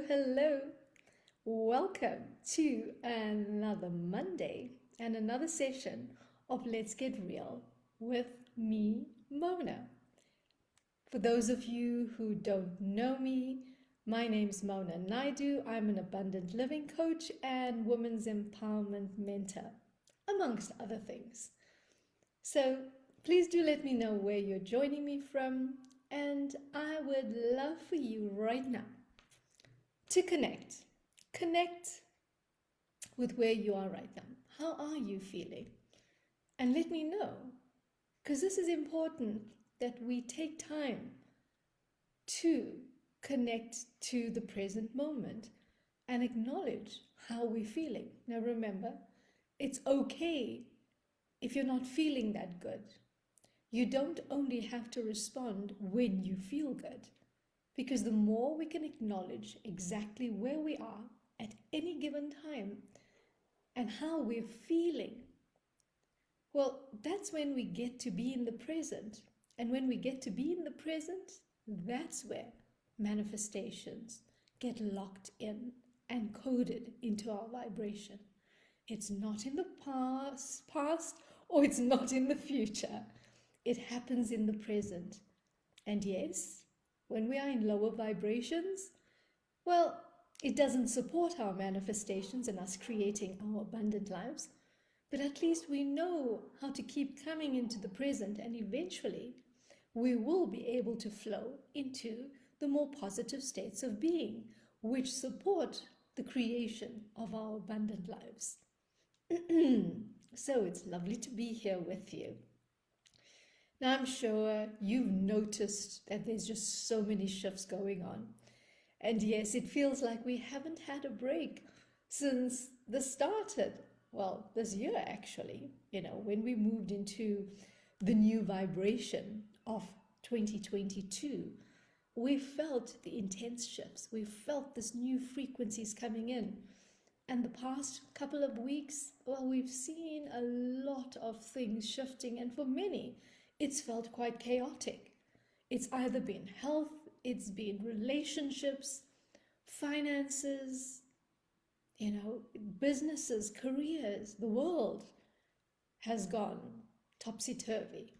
hello. Welcome to another Monday and another session of Let's Get Real with me, Mona. For those of you who don't know me, my name's Mona Naidu. I'm an abundant living coach and women's empowerment mentor, amongst other things. So please do let me know where you're joining me from, and I would love for you right now to connect. Connect with where you are right now. How are you feeling? And let me know, because this is important that we take time to connect to the present moment and acknowledge how we're feeling. Now, remember, it's okay if you're not feeling that good. You don't only have to respond when you feel good, because the more we can acknowledge exactly where we are at any given time and how we're feeling, well, that's when we get to be in the present. And when we get to be in the present, that's where manifestations get locked in and coded into our vibration. It's not in the past, or it's not in the future. It happens in the present. And yes, when we are in lower vibrations, well, it doesn't support our manifestations and us creating our abundant lives, but at least we know how to keep coming into the present, and eventually we will be able to flow into the more positive states of being, which support the creation of our abundant lives. So it's lovely to be here with you. Now, I'm sure you've noticed that there's just so many shifts going on. And yes, it feels like we haven't had a break since this started. Well, this year actually, when we moved into the new vibration of 2022, we felt the intense shifts. We felt this new frequencies coming in. And the past couple of weeks, well, we've seen a lot of things shifting. And for many, it's felt quite chaotic. It's either been health, it's been relationships, finances, businesses, careers. The world has gone topsy-turvy.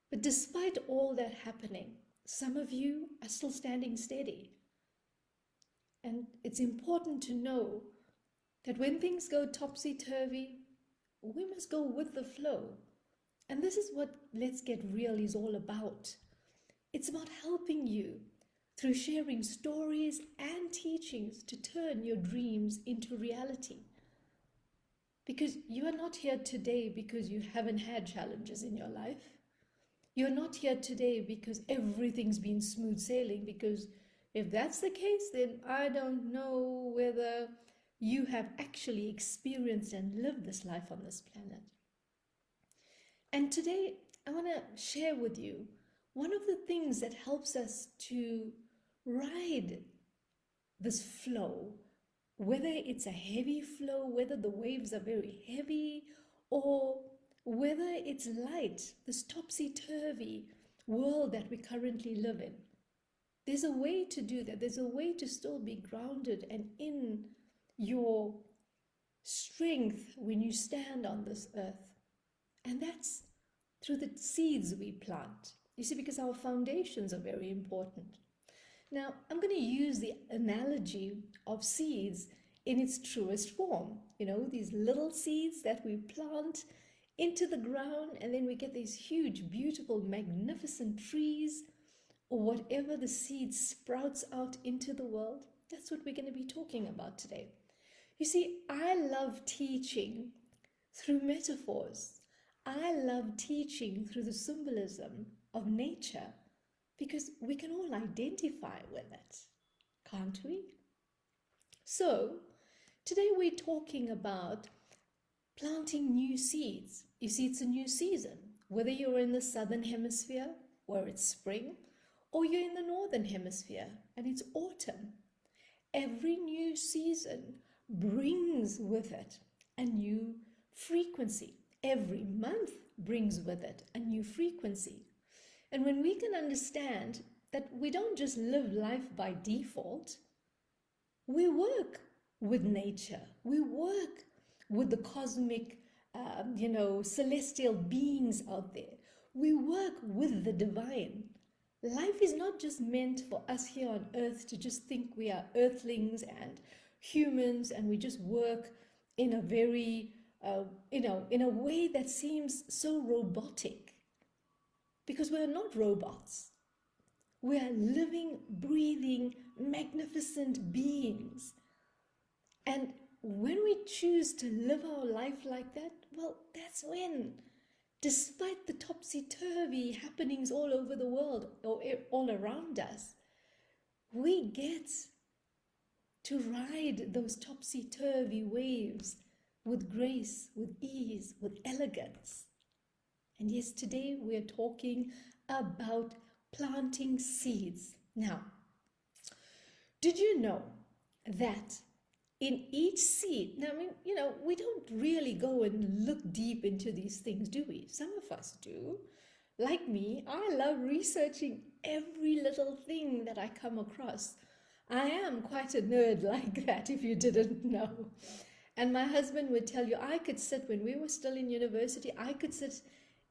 But despite all that happening, some of you are still standing steady. And it's important to know that when things go topsy-turvy, we must go with the flow. And this is what Let's Get Real is all about. It's about helping you through sharing stories and teachings to turn your dreams into reality. Because you are not here today because you haven't had challenges in your life. You're not here today because everything's been smooth sailing, because if that's the case, then I don't know whether you have actually experienced and lived this life on this planet. And today, I want to share with you one of the things that helps us to ride this flow, whether it's a heavy flow, whether the waves are very heavy, or whether it's light, this topsy-turvy world that we currently live in. There's a way to do that. There's a way to still be grounded and in your strength when you stand on this earth. And that's through the seeds we plant. You see, because our foundations are very important. Now, I'm going to use the analogy of seeds in its truest form. These little seeds that we plant into the ground, and then we get these huge, beautiful, magnificent trees, or whatever the seed sprouts out into the world. That's what we're going to be talking about today. You see, I love teaching through metaphors. I love teaching through the symbolism of nature, because we can all identify with it, can't we? So, today we're talking about planting new seeds. You see, it's a new season, whether you're in the southern hemisphere where it's spring, or you're in the northern hemisphere and it's autumn. Every new season brings with it a new frequency. Every month brings with it a new frequency. And when we can understand that we don't just live life by default, We work with nature. We work with the cosmic, celestial beings out there. We work with the divine. Life is not just meant for us here on earth to just think we are earthlings and humans and we just work in a very, in a way that seems so robotic. Because we're not robots. We are living, breathing, magnificent beings. And when we choose to live our life like that, well, that's when, despite the topsy-turvy happenings all over the world or all around us, we get to ride those topsy-turvy waves with grace, with ease, with elegance. And yes, today we're talking about planting seeds. Now, did you know that in each seed, now, I mean, we don't really go and look deep into these things, do we? Some of us do. Like me, I love researching every little thing that I come across. I am quite a nerd like that, if you didn't know. And my husband would tell you, I could sit, when we were still in university, I could sit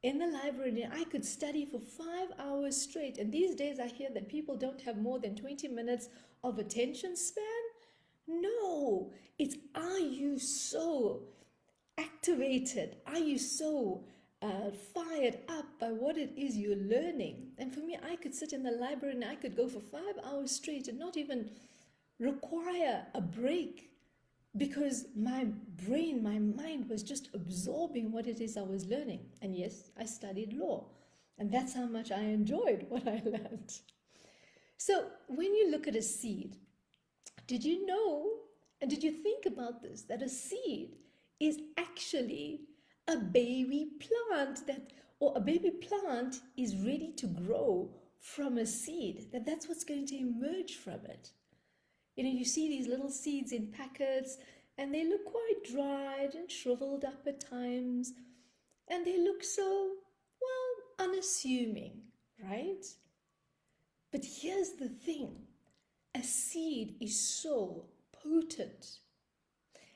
in the library and I could study for 5 hours straight. And these days I hear that people don't have more than 20 minutes of attention span. No, it's, are you so activated? Are you so fired up by what it is you're learning? And for me, I could sit in the library and I could go for 5 hours straight and not even require a break, because my brain, my mind was just absorbing what it is I was learning. And yes, I studied law, and that's how much I enjoyed what I learned. So when you look at a seed, did you know, and did you think about this, that a seed is actually a baby plant, that, or a baby plant is ready to grow from a seed, that's what's going to emerge from it. You see these little seeds in packets and they look quite dried and shriveled up at times, and they look so, well, unassuming, right? But here's the thing, a seed is so potent.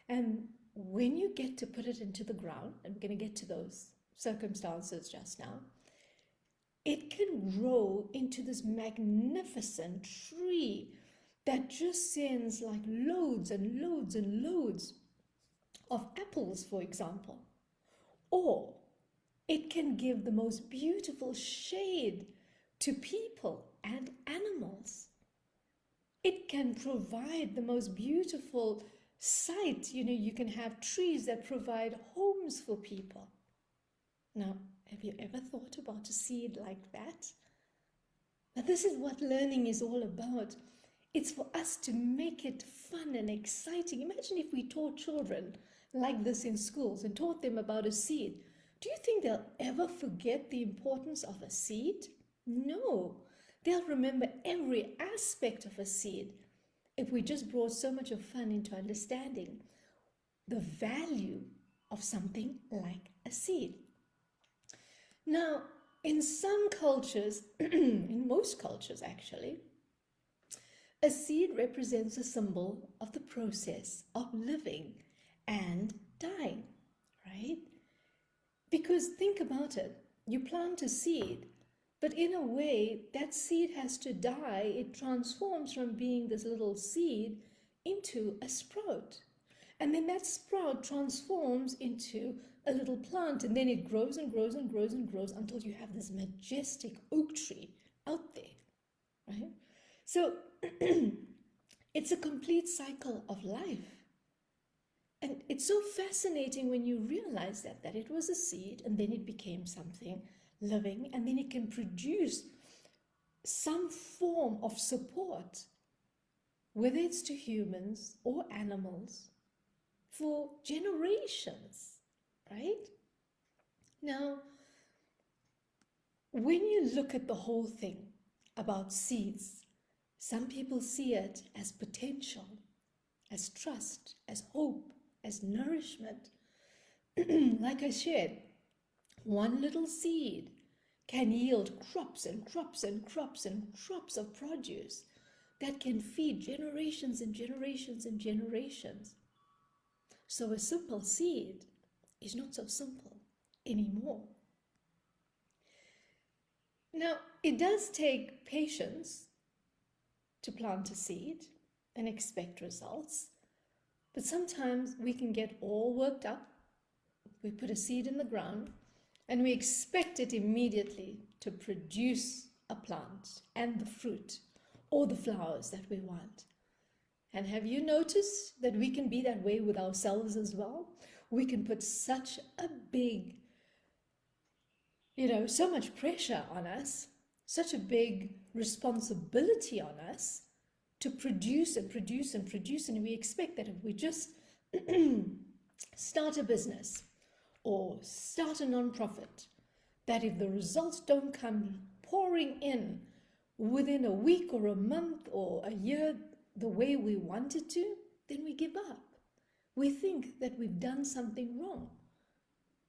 And when you get to put it into the ground, and we're going to get to those circumstances just now, it can grow into this magnificent tree that just sends like loads and loads and loads of apples, for example. Or it can give the most beautiful shade to people and animals. It can provide the most beautiful sight. You can have trees that provide homes for people. Now, have you ever thought about a seed like that? Now, this is what learning is all about. It's for us to make it fun and exciting. Imagine if we taught children like this in schools and taught them about a seed. Do you think they'll ever forget the importance of a seed? No. They'll remember every aspect of a seed if we just brought so much of fun into understanding the value of something like a seed. Now, in some cultures, in most cultures actually, a seed represents a symbol of the process of living and dying, right? Because think about it, you plant a seed, but in a way, that seed has to die. It transforms from being this little seed into a sprout. And then that sprout transforms into a little plant, and then it grows and grows and grows and grows until you have this majestic oak tree out there, right? So it's a complete cycle of life. And it's so fascinating when you realize that it was a seed and then it became something living, and then it can produce some form of support, whether it's to humans or animals, for generations, right? Now, when you look at the whole thing about seeds, some people see it as potential, as trust, as hope, as nourishment. Like I shared, one little seed can yield crops and crops and crops and crops of produce. that can feed generations and generations and generations. So a simple seed is not so simple anymore. Now, it does take patience to plant a seed and expect results, but sometimes we can get all worked up. We put a seed in the ground and we expect it immediately to produce a plant and the fruit or the flowers that we want. And have you noticed that we can be that way with ourselves as well? We can put such a big, so much pressure on us, such a big responsibility on us to produce and produce and produce. And we expect that if we just start a business or start a nonprofit, that if the results don't come pouring in within a week or a month or a year the way we want it to, then we give up. We think that we've done something wrong.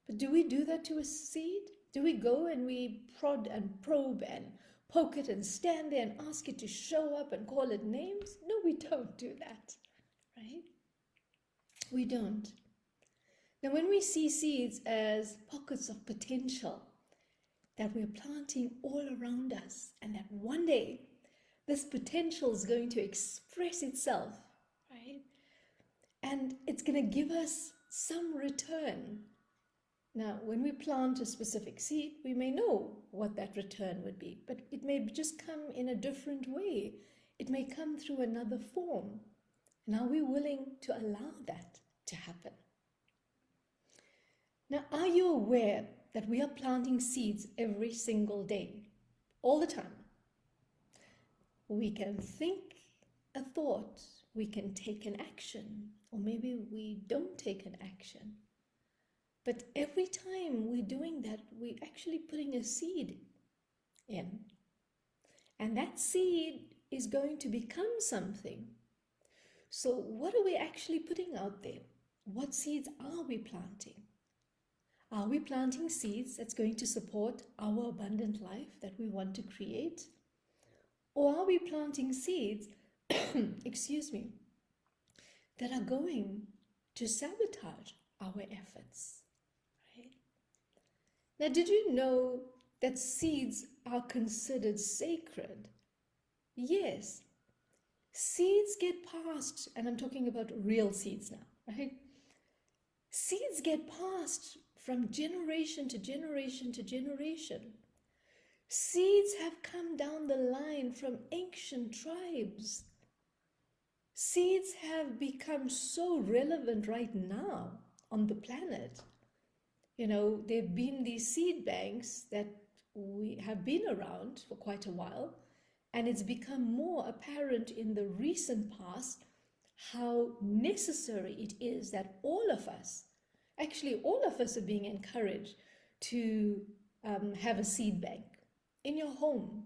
But do we do that to a seed? Do we go and we prod and probe and poke it and stand there and ask it to show up and call it names? No, we don't do that, right? We don't. Now, when we see seeds as pockets of potential that we're planting all around us, and that one day this potential is going to express itself, right? And it's going to give us some return. Now, when we plant a specific seed, we may know what that return would be, but it may just come in a different way. It may come through another form. And are we willing to allow that to happen? Now, are you aware that we are planting seeds every single day, all the time? We can think a thought, we can take an action, or maybe we don't take an action. But every time we're doing that, we're actually putting a seed in. And that seed is going to become something. So what are we actually putting out there? What seeds are we planting? Are we planting seeds that's going to support our abundant life that we want to create? Or are we planting seeds, excuse me, that are going to sabotage our efforts? Right? Now, did you know that seeds are considered sacred? Yes. Seeds get passed, and I'm talking about real seeds now, right? Seeds get passed from generation to generation to generation. Seeds have come down the line from ancient tribes. Seeds have become so relevant right now on the planet. There have been these seed banks that we have been around for quite a while, and it's become more apparent in the recent past how necessary it is that all of us are being encouraged to have a seed bank in your home.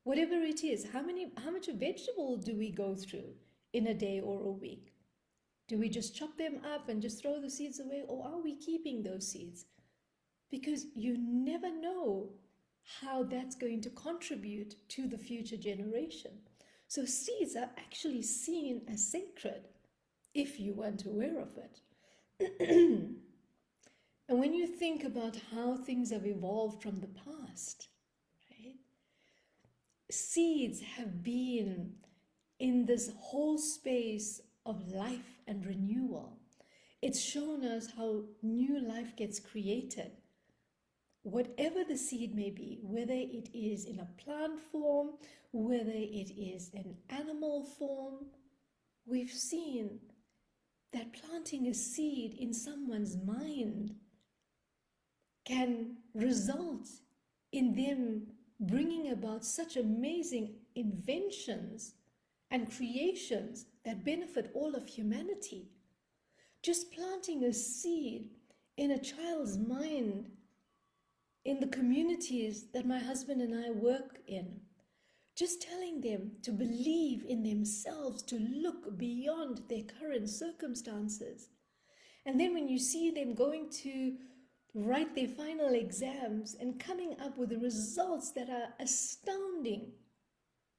Whatever it is. How much vegetable do we go through in a day or a week? Do we just chop them up and just throw the seeds away, or are we keeping those seeds? Because you never know how that's going to contribute to the future generation. So seeds are actually seen as sacred if you weren't aware of it. And when you think about how things have evolved from the past, right? Seeds have been in this whole space of life and renewal. It's shown us how new life gets created. Whatever the seed may be, whether it is in a plant form, whether it is in animal form, we've seen that planting a seed in someone's mind can result in them bringing about such amazing inventions and creations that benefit all of humanity. Just planting a seed in a child's mind in the communities that my husband and I work in, just telling them to believe in themselves, to look beyond their current circumstances. And then when you see them going to write their final exams and coming up with the results that are astounding,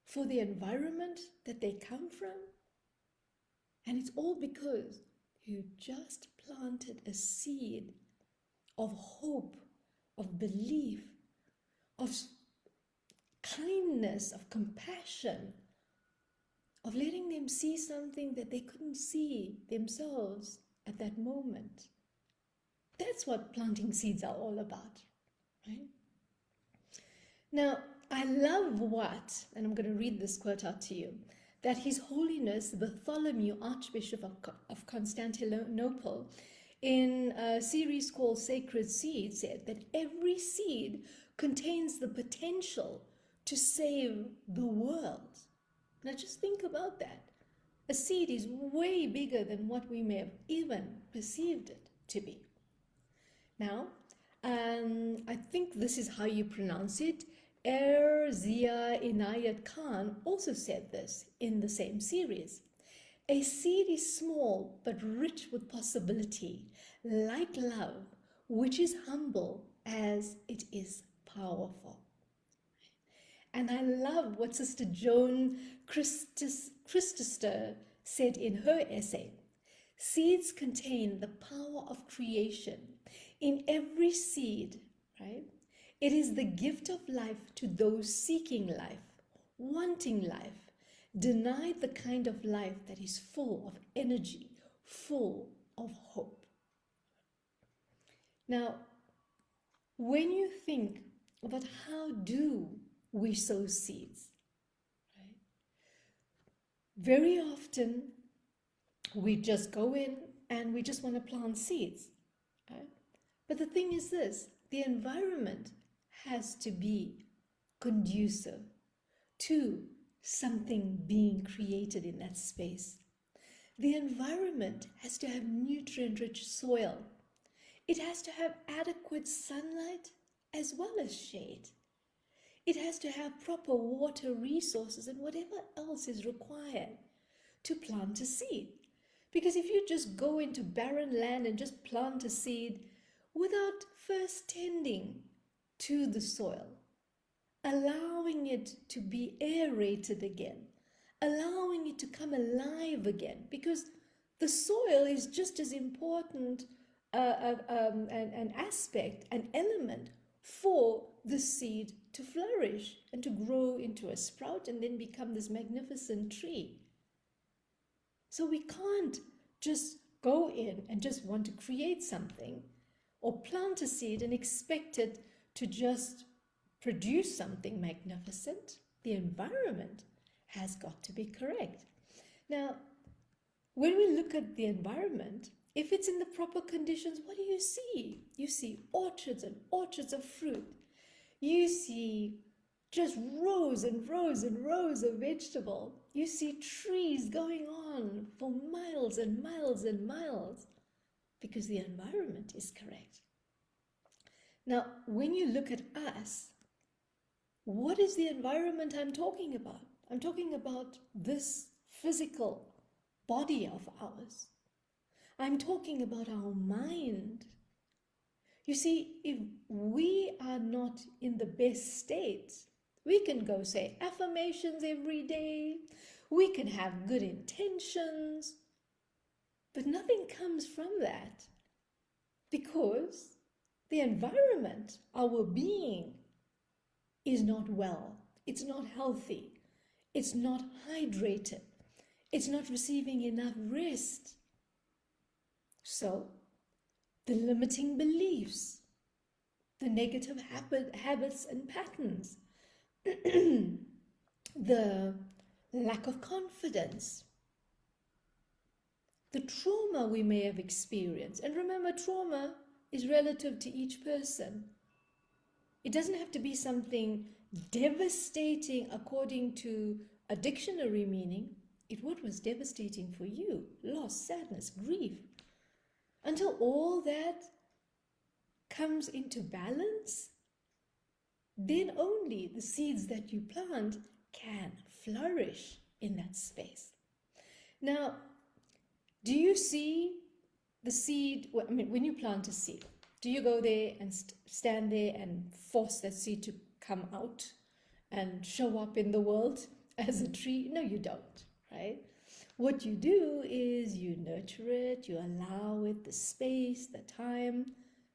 for the environment that they come from. And it's all because you just planted a seed of hope, of belief, of kindness, of compassion, of letting them see something that they couldn't see themselves at that moment. That's what planting seeds are all about, right? Now, I love what, and I'm going to read this quote out to you, that His Holiness Bartholomew, Archbishop of Constantinople, in a series called Sacred Seeds, said that every seed contains the potential to save the world. Now just think about that. A seed is way bigger than what we may have even perceived it to be. Now, I think this is how you pronounce it. Zia Inayat Khan also said this in the same series. A seed is small but rich with possibility, like love, which is humble as it is powerful. And I love what Sister Joan Christester said in her essay. Seeds contain the power of creation. In every seed, right? It is the gift of life to those seeking life, wanting life, denied the kind of life that is full of energy, full of hope. Now, when you think about how do we sow seeds, right? Very often we just go in and we just want to plant seeds, right? But the thing is this, the environment has to be conducive to something being created in that space. The environment has to have nutrient-rich soil. It has to have adequate sunlight as well as shade. It has to have proper water resources and whatever else is required to plant a seed. Because if you just go into barren land and just plant a seed without first tending to the soil, allowing it to be aerated again, allowing it to come alive again, because the soil is just as important an aspect, an element for the seed to flourish and to grow into a sprout and then become this magnificent tree. So we can't just go in and just want to create something or plant a seed and expect it to just produce something magnificent. The environment has got to be correct. Now, when we look at the environment, if it's in the proper conditions, what do you see? You see orchards and orchards of fruit. You see just rows and rows and rows of vegetable. You see trees going on for miles and miles and miles because the environment is correct. Now, when you look at us, what is the environment I'm talking about? I'm talking about this physical body of ours. I'm talking about our mind. You see, if we are not in the best state, we can go say affirmations every day, we can have good intentions, but nothing comes from that because the environment, our being, is not well, it's not healthy, it's not hydrated, it's not receiving enough rest. So, the limiting beliefs, the negative habits and patterns, the lack of confidence, the trauma we may have experienced. And remember, trauma is relative to each person. It doesn't have to be something devastating according to a dictionary meaning. What was devastating for you? Loss, sadness, grief. Until all that comes into balance, then only the seeds that you plant can flourish in that space. Now, do you see the seed? I mean, when you plant a seed, do you go there and stand there and force that seed to come out and show up in the world as a tree? No, you don't, right? What you do is you nurture it, you allow it the space, the time.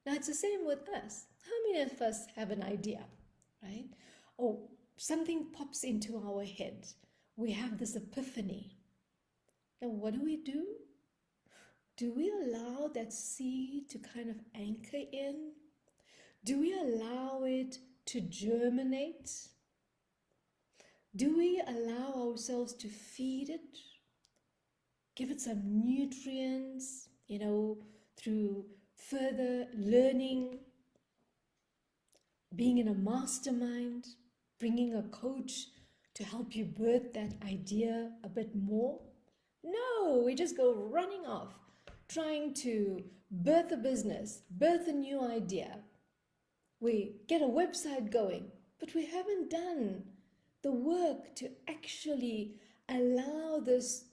Now, it's the same with us. How many of us have an idea, right? Or something pops into our head. We have this epiphany. Now, what do? Do we allow that seed to kind of anchor in? Do we allow it to germinate? Do we allow ourselves to feed it? Give it some nutrients, through further learning, being in a mastermind, bringing a coach to help you birth that idea a bit more? No, we just go running off, trying to birth a business, birth a new idea. We get a website going, but we haven't done the work to actually allow this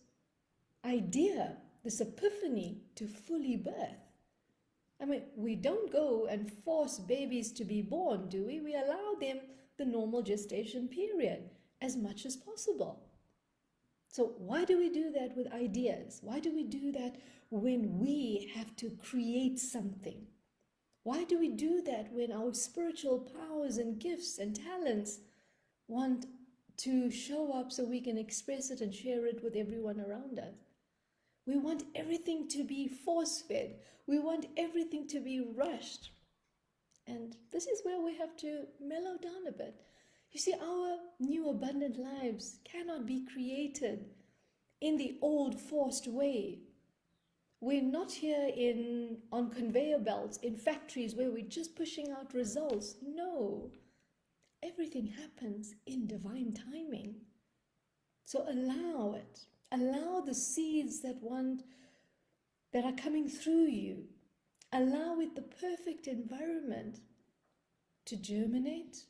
idea, this epiphany, to fully birth. I mean, we don't go and force babies to be born, do we? We allow them the normal gestation period as much as possible. So why do we do that with ideas? Why do we do that when we have to create something? Why do we do that when our spiritual powers and gifts and talents want to show up so we can express it and share it with everyone around us? We want everything to be force-fed. We want everything to be rushed. And this is where we have to mellow down a bit. You see, our new abundant lives cannot be created in the old forced way. We're not here on conveyor belts in factories where we're just pushing out results. No, everything happens in divine timing. So allow it. Allow the seeds that are coming through you. Allow it the perfect environment to germinate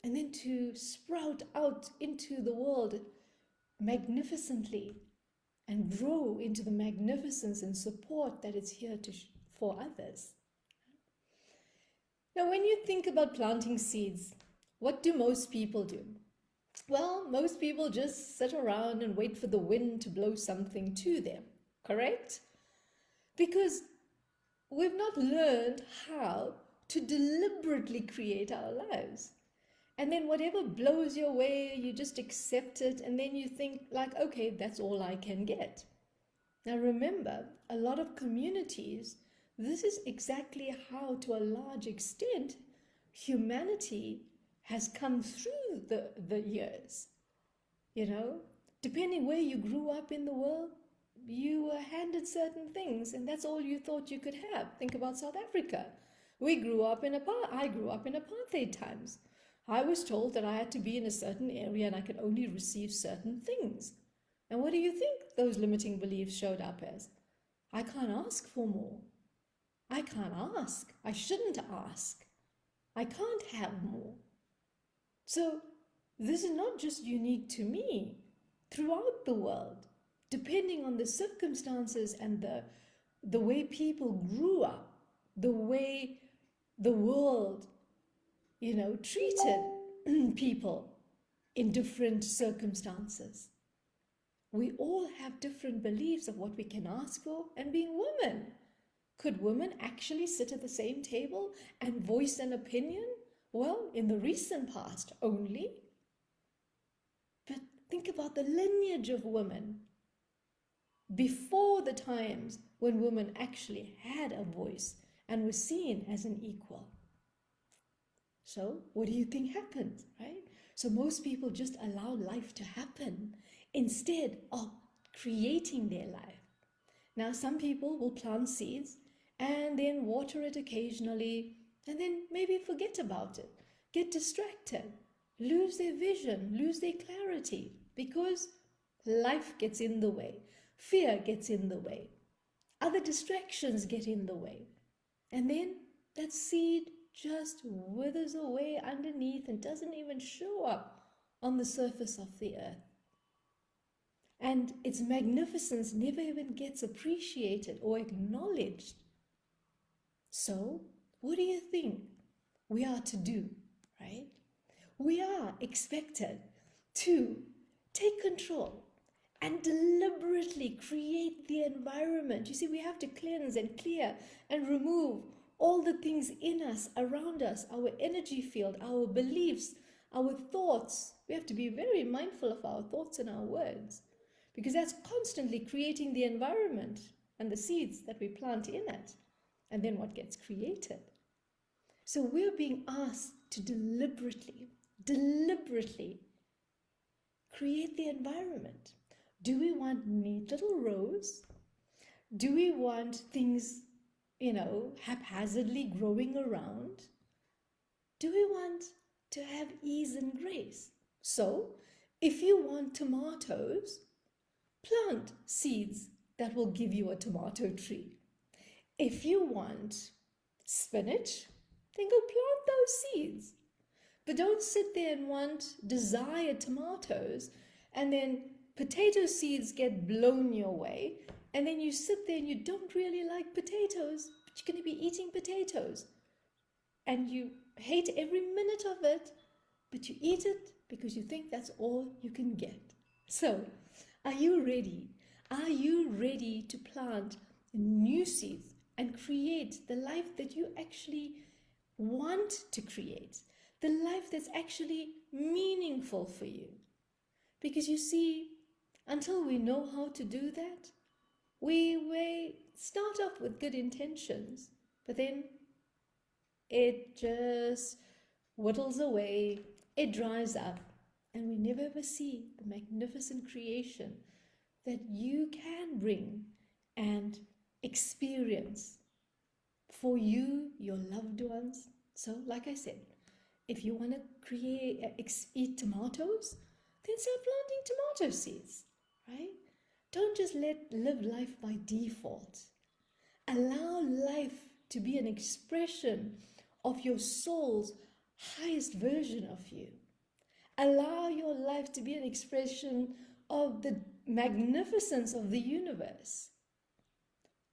and then to sprout out into the world magnificently and grow into the magnificence and support that it's here for others. Now, when you think about planting seeds, what do most people do? Well, most people just sit around and wait for the wind to blow something to them, correct? Because we've not learned how to deliberately create our lives. And then whatever blows your way, you just accept it, and then you think like, okay, that's all I can get. Now remember, a lot of communities, this is exactly how, to a large extent, humanity has come through the years. Depending where you grew up in the world, you were handed certain things, and that's all you thought you could have. Think about South Africa. I grew up in apartheid times. I was told that I had to be in a certain area and I could only receive certain things. And what do you think those limiting beliefs showed up as? I can't ask for more. I can't ask. I shouldn't ask. I can't have more. So this is not just unique to me. Throughout the world, depending on the circumstances and the way people grew up, the way the world treated people in different circumstances. We all have different beliefs of what we can ask for. And being women, could women actually sit at the same table and voice an opinion? Well, in the recent past only. But think about the lineage of women before the times when women actually had a voice and were seen as an equal. So what do you think happened, right? So most people just allow life to happen instead of creating their life. Now, some people will plant seeds and then water it occasionally and then maybe forget about it, get distracted, lose their vision, lose their clarity, because life gets in the way, fear gets in the way, other distractions get in the way, and then that seed just withers away underneath and doesn't even show up on the surface of the earth. And its magnificence never even gets appreciated or acknowledged. So, what do you think we are to do, right? We are expected to take control and deliberately create the environment. You see, we have to cleanse and clear and remove all the things in us, around us, our energy field, our beliefs, our thoughts. We have to be very mindful of our thoughts and our words, because that's constantly creating the environment and the seeds that we plant in it, and then what gets created. So we're being asked to deliberately create the environment. Do we want neat little rows? Do we want things, haphazardly growing around? Do we want to have ease and grace? So, if you want tomatoes, plant seeds that will give you a tomato tree. If you want spinach, then go plant those seeds. But don't sit there and desire tomatoes, and then potato seeds get blown your way, and then you sit there and you don't really like potatoes, but you're going to be eating potatoes. And you hate every minute of it, but you eat it because you think that's all you can get. So, are you ready? Are you ready to plant new seeds and create the life that you actually want to create? The life that's actually meaningful for you? Because you see, until we know how to do that, we may start off with good intentions, but then it just whittles away, it dries up, and we never ever see the magnificent creation that you can bring and experience for you, your loved ones. So, like I said, if you want to eat tomatoes, then start planting tomato seeds, right? Don't just live life by default. Allow life to be an expression of your soul's highest version of you. Allow your life to be an expression of the magnificence of the universe.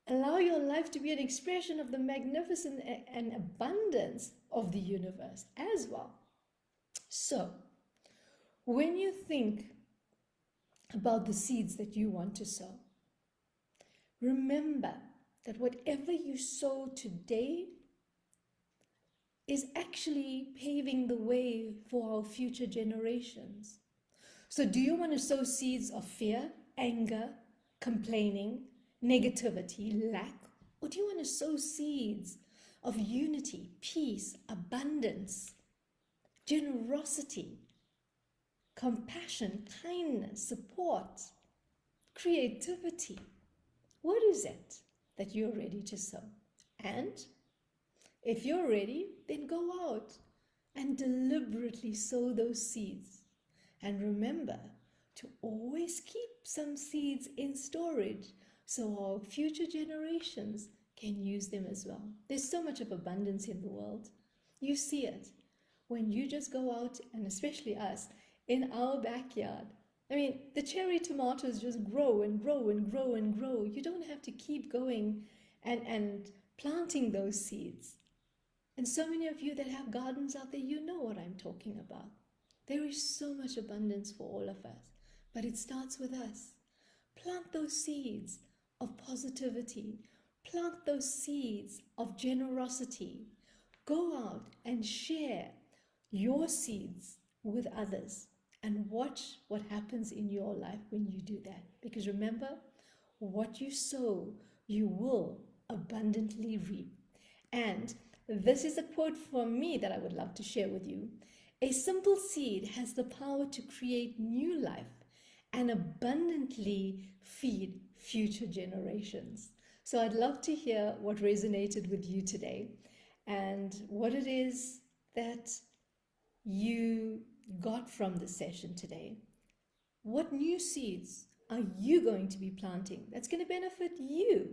Allow your life to be an expression of the magnificence and abundance of the universe as well. So, when you think about the seeds that you want to sow, remember that whatever you sow today is actually paving the way for our future generations. So do you want to sow seeds of fear, anger, complaining, negativity, lack? Or do you want to sow seeds of unity, peace, abundance, generosity, compassion, kindness, support, creativity? What is it that you're ready to sow? And if you're ready, then go out and deliberately sow those seeds. And remember to always keep some seeds in storage so our future generations can use them as well. There's so much of abundance in the world. You see it when you just go out, and especially us, in our backyard. I mean, the cherry tomatoes just grow and grow and grow and grow. You don't have to keep going and planting those seeds. And so many of you that have gardens out there, you know what I'm talking about. There is so much abundance for all of us, but it starts with us. Plant those seeds of positivity. Plant those seeds of generosity. Go out and share your seeds with others and watch what happens in your life when you do that. Because remember, what you sow, you will abundantly reap. And this is a quote from me that I would love to share with you. A simple seed has the power to create new life and abundantly feed future generations. So I'd love to hear what resonated with you today and what it is that you got from the session today. What new seeds are you going to be planting that's going to benefit you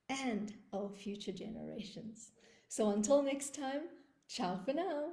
and our future generations? So until next time, ciao for now.